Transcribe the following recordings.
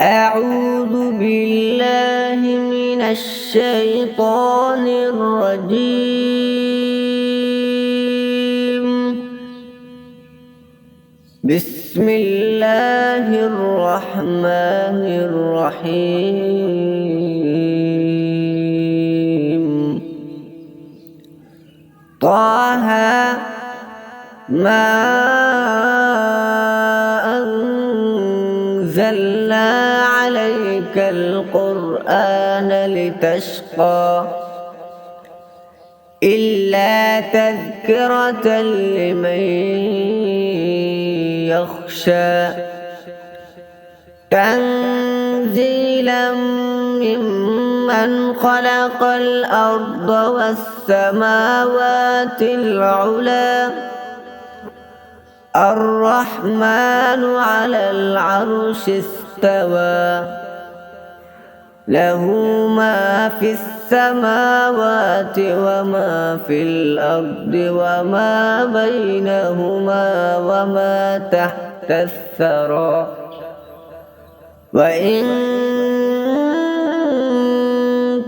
أعوذ بالله من الشيطان الرجيم. بسم الله الرحمن الرحيم. طه ما أنزلنا عليك القرآن لتشقى إلا تذكرة لمن يخشى تنزيلا ممن خلق الأرض والسماوات العلى الرحمن على العرش استوى له ما في السماوات وما في الأرض وما بينهما وما تحت الثرى وإن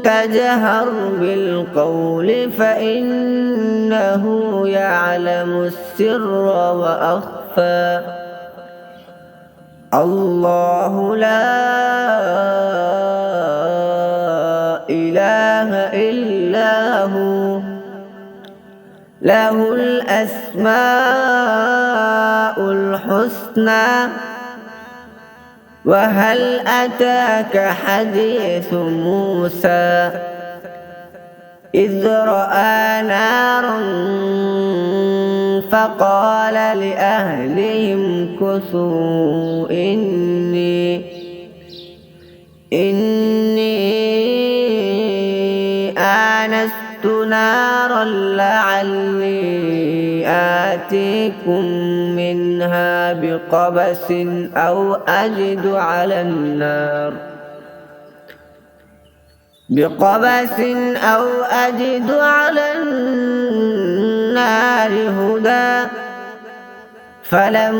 تجهر بالقول فإنه يعلم السر وأخفى الله لا إله إلا هو له الأسماء الحسنى وهل أتاك حديث موسى إذ رأى نارا فقال لأهلهم كثوا إني آنست نارا لعلي آتيكم منها بقبس أو أجد على النار هدى فلما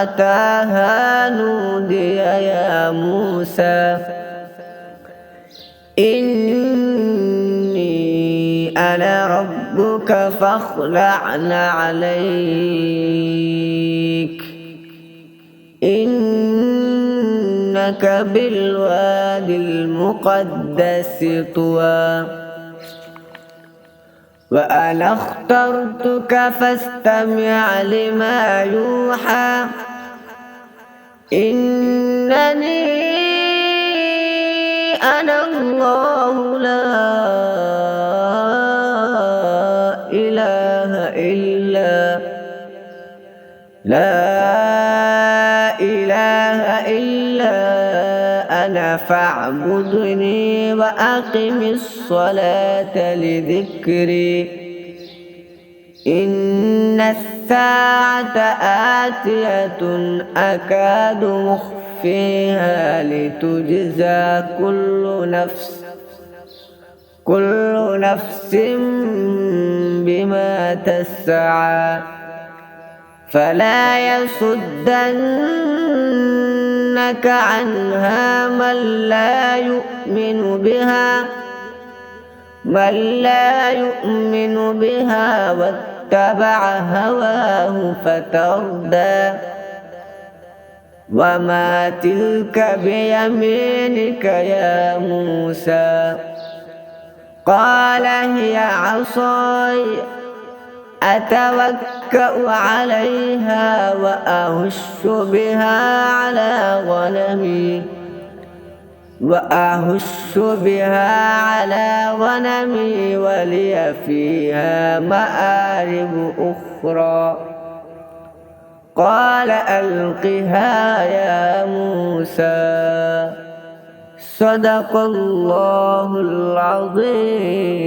أتاها نودي يا موسى إني أنا ربك فاخلع عليك إنك بالوادي المقدس طوى وأنا اخترتك فاستمع لما يوحى إنني أنا الله لا إله إلا أنا فاعبدني وأقم الصلاة لذكري إن الساعة آتية أكاد أخفيها لتجزى كل نفس بما تسعى فلا يصدنك عنها من لا يؤمن بها واتبع هواه فتردى وما تلك بيمينك يا موسى قال هي عصاي أتوكأ عليها وأهش بها على غنمي ولي فيها مآرب أخرى قال ألقها يا موسى صدق الله العظيم.